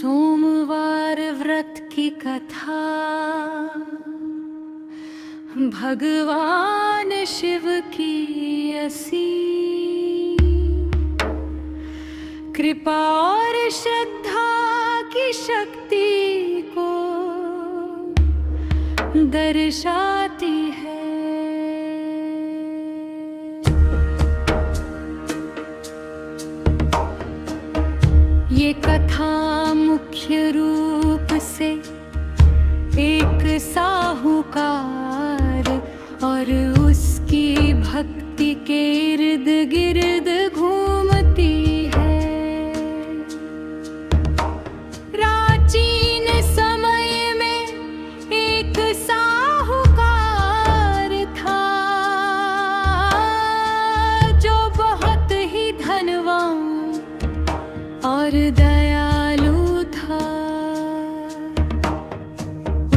सोमवार व्रत की कथा। भगवान शिव की असीम कृपा और श्रद्धा की शक्ति को दर्शाती है। ये कथा मुख्य रूप से एक साहूकार और उसकी भक्ति के इर्द गिर्द घूमती है। प्राचीन समय में एक साहूकार था जो बहुत ही धनवान और दयालु था।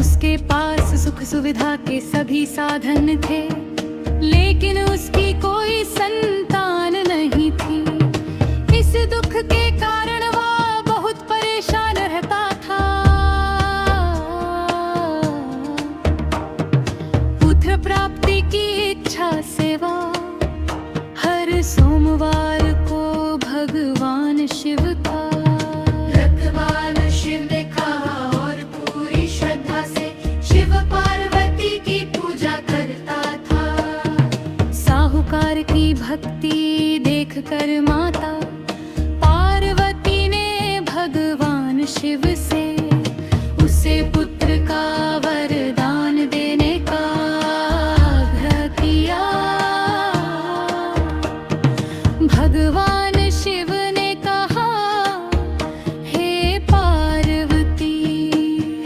उसके पास सुख सुविधा के सभी साधन थे, लेकिन उसकी कोई संतान नहीं थी। इस दुख के कारण वह बहुत परेशान रहता था। पुत्र प्राप्ति की इच्छा से वह हर सोमवार को भगवान शिव का भगवान शिव ने कहा और पूरी श्रद्धा से शिव पार्वती की पूजा करता था। साहूकार की भक्ति देखकर माता पार्वती ने भगवान शिव से उसे पुत्र का वरदान देने का आग्रह किया। भगवान शिव ने कहा, हे पार्वती,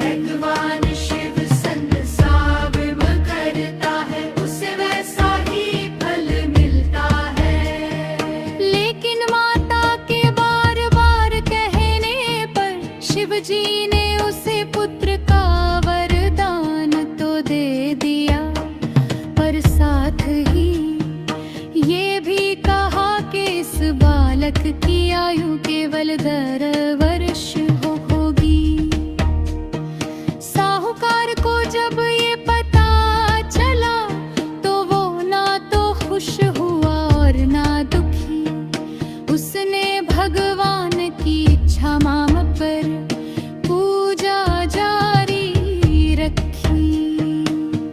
भगवान शिव संसार में करता है, उसे वैसा ही फल मिलता है। लेकिन माता के बार बार कहने पर शिव जी ने उसे पुत्र का वरदान तो दे दिया, पर साथ ही ये भी कहा कि इस बालक की आयु केवल 10 वर्ष होगी। साहूकार को जब ये पता चला तो वो ना तो खुश हुआ और ना दुखी। उसने भगवान की इच्छा माम पर पूजा जारी रखी।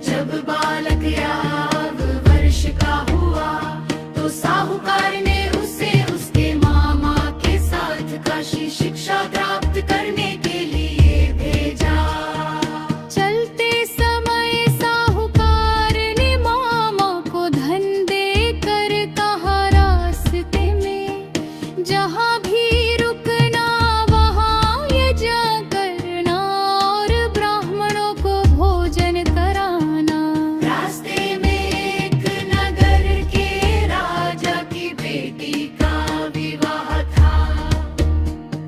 जब बालक 11 वर्ष का हुआ तो साहूकार ने उसे उसके मामा के साथ काशी शिक्षा प्राप्त करने के लिए भेजा। चलते समय साहूकार ने मामा को धन देकर कहा, रास्ते में जहाँ भी रुकना वहाँ यज्ञ करना और ब्राह्मणों को भोजन कराना। रास्ते में एक नगर के राजा की बेटी का विवाह था।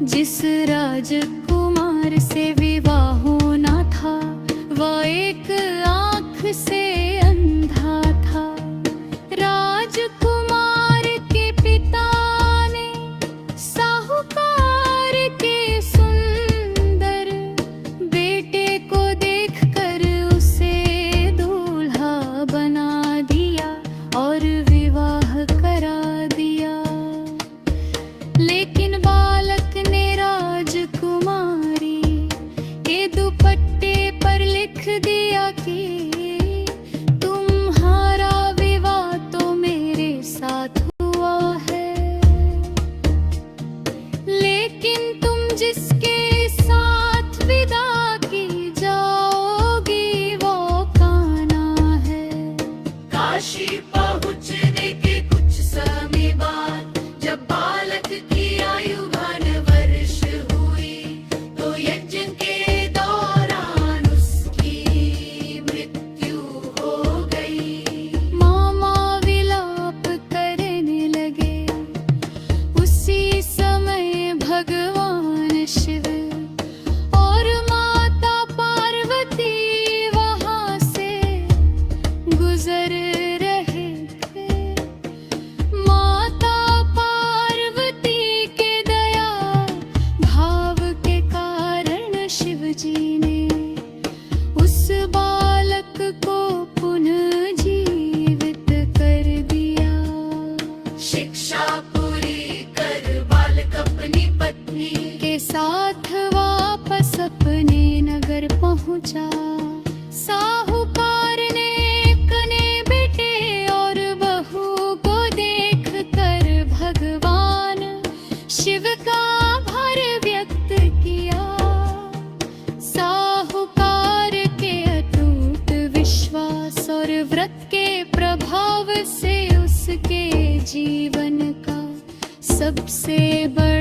जिस राजकुमार से विवाह होना था वह एक आँख से अंधा था। राजकुमार के पिता ने साहूकार के सुंदर बेटे को देखकर उसे दूल्हा बना दिया और विवाह करा दिया। लेकिन बालक ने राजकुमारी पहुंचा। साहूकार ने एक ने बेटे और बहू को देख कर भगवान शिव का आभार व्यक्त किया। साहूकार के अटूट विश्वास और व्रत के प्रभाव से उसके जीवन का सबसे बड़ा